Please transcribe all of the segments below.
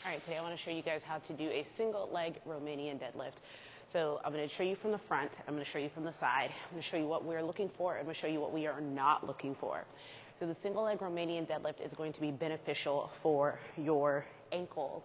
All right, today I want to show you guys how to do a single leg Romanian deadlift. So I'm going to show you from the front, I'm going to show you from the side, I'm going to show you what we're looking for, I'm going to show you what we are not looking for. So the single leg Romanian deadlift is going to be beneficial for your ankles,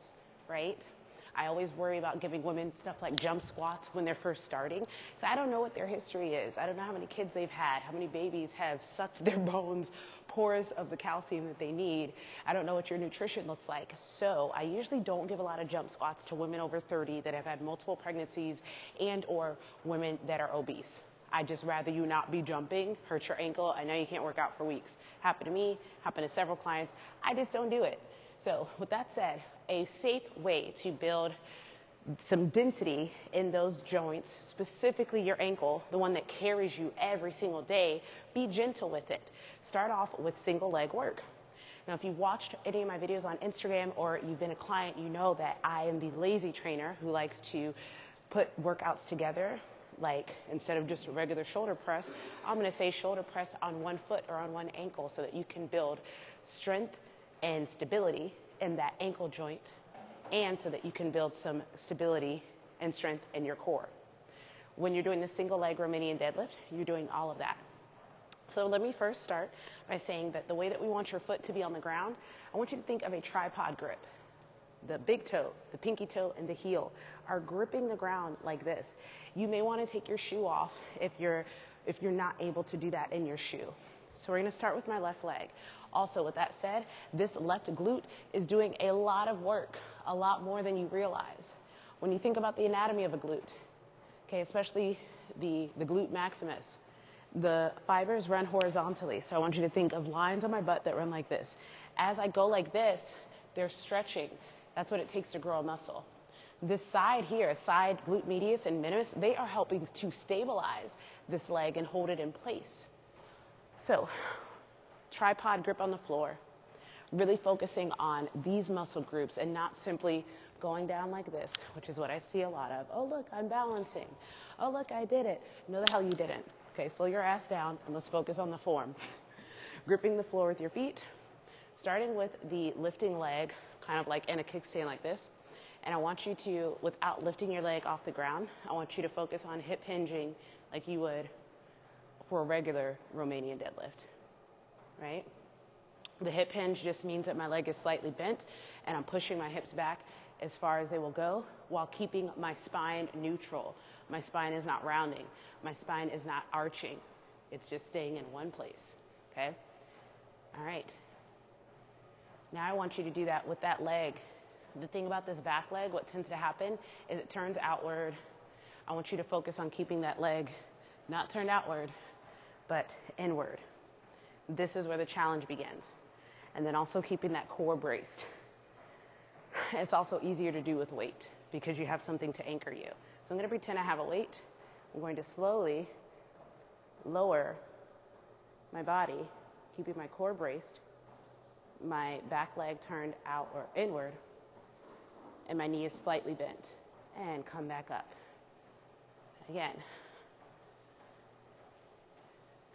right? I always worry about giving women stuff like jump squats when they're first starting, because I don't know what their history is. I don't know how many kids they've had, how many babies have sucked their bones porous of the calcium that they need. I don't know what your nutrition looks like. So I usually don't give a lot of jump squats to women over 30 that have had multiple pregnancies and or women that are obese. I'd just rather you not be jumping, hurt your ankle. I know you can't work out for weeks. Happened to me, happened to several clients. I just don't do it. So with that said, a safe way to build some density in those joints, specifically your ankle, the one that carries you every single day, be gentle with it. Start off with single leg work. Now, if you've watched any of my videos on Instagram or you've been a client, you know that I am the lazy trainer who likes to put workouts together. Like instead of just a regular shoulder press, I'm going to say shoulder press on one foot or on one ankle so that you can build strength and stability in that ankle joint, and so that you can build some stability and strength in your core. When you're doing the single leg Romanian deadlift, you're doing all of that. So let me first start by saying that the way that we want your foot to be on the ground, I want you to think of a tripod grip. The big toe, the pinky toe, and the heel are gripping the ground like this. You may want to take your shoe off if you're not able to do that in your shoe. So we're going to start with my left leg. Also, with that said, this left glute is doing a lot of work, a lot more than you realize. When you think about the anatomy of a glute, okay, especially the glute maximus, the fibers run horizontally. So I want you to think of lines on my butt that run like this. As I go like this, they're stretching. That's what it takes to grow a muscle. This side here, side glute medius and minimus, they are helping to stabilize this leg and hold it in place. So, tripod grip on the floor, really focusing on these muscle groups and not simply going down like this, which is what I see a lot of. Oh, look, I'm balancing. Oh, look, I did it. No, the hell you didn't. Okay, slow your ass down and let's focus on the form. Gripping the floor with your feet, starting with the lifting leg, kind of like in a kickstand like this. And I want you to, without lifting your leg off the ground, I want you to focus on hip hinging like you would for a regular Romanian deadlift, right? The hip hinge just means that my leg is slightly bent and I'm pushing my hips back as far as they will go while keeping my spine neutral. My spine is not rounding. My spine is not arching. It's just staying in one place, okay? All right. Now I want you to do that with that leg. The thing about this back leg, what tends to happen is it turns outward. I want you to focus on keeping that leg not turned outward, but inward. This is where the challenge begins. And then also keeping that core braced. It's also easier to do with weight because you have something to anchor you. So I'm going to pretend I have a weight. I'm going to slowly lower my body, keeping my core braced, my back leg turned out or inward, and my knee is slightly bent, and come back up. Again.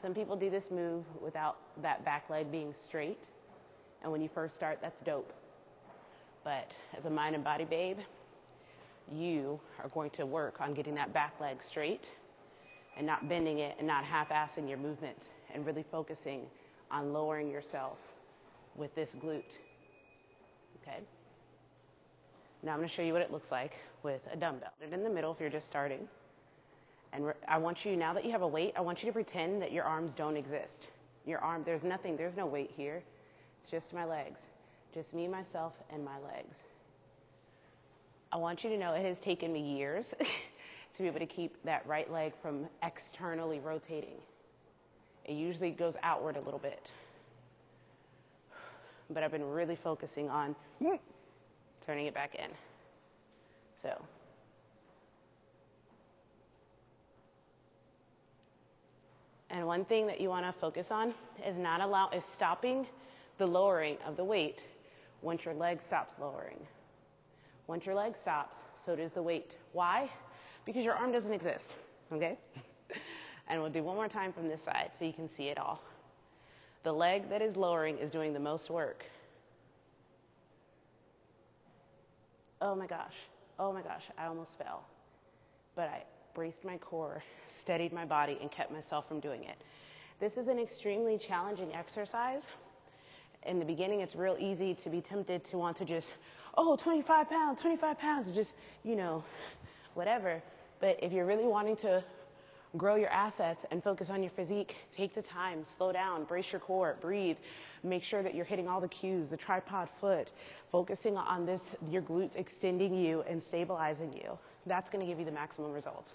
Some people do this move without that back leg being straight, and when you first start, that's dope. But as a mind and body babe, you are going to work on getting that back leg straight and not bending it and not half-assing your movement and really focusing on lowering yourself with this glute, okay? Now I'm going to show you what it looks like with a dumbbell. Put it in the middle if you're just starting. And I want you, now that you have a weight, I want you to pretend that your arms don't exist. Your arm, there's no weight here. It's just my legs. Just me, myself, and my legs. I want you to know it has taken me years to be able to keep that right leg from externally rotating. It usually goes outward a little bit. But I've been really focusing on turning it back in. So. And one thing that you want to focus on is stopping the lowering of the weight once your leg stops lowering. Once your leg stops, so does the weight. Why? Because your arm doesn't exist, okay? And we'll do one more time from this side so you can see it all. The leg that is lowering is doing the most work. oh my gosh, I almost fell. But I braced my core, steadied my body, and kept myself from doing it. This is an extremely challenging exercise. In the beginning, it's real easy to be tempted to want to just, 25 pounds, just, whatever. But if you're really wanting to grow your assets and focus on your physique, take the time, slow down, brace your core, breathe, make sure that you're hitting all the cues, the tripod foot, focusing on this, your glutes extending you and stabilizing you. That's going to give you the maximum results.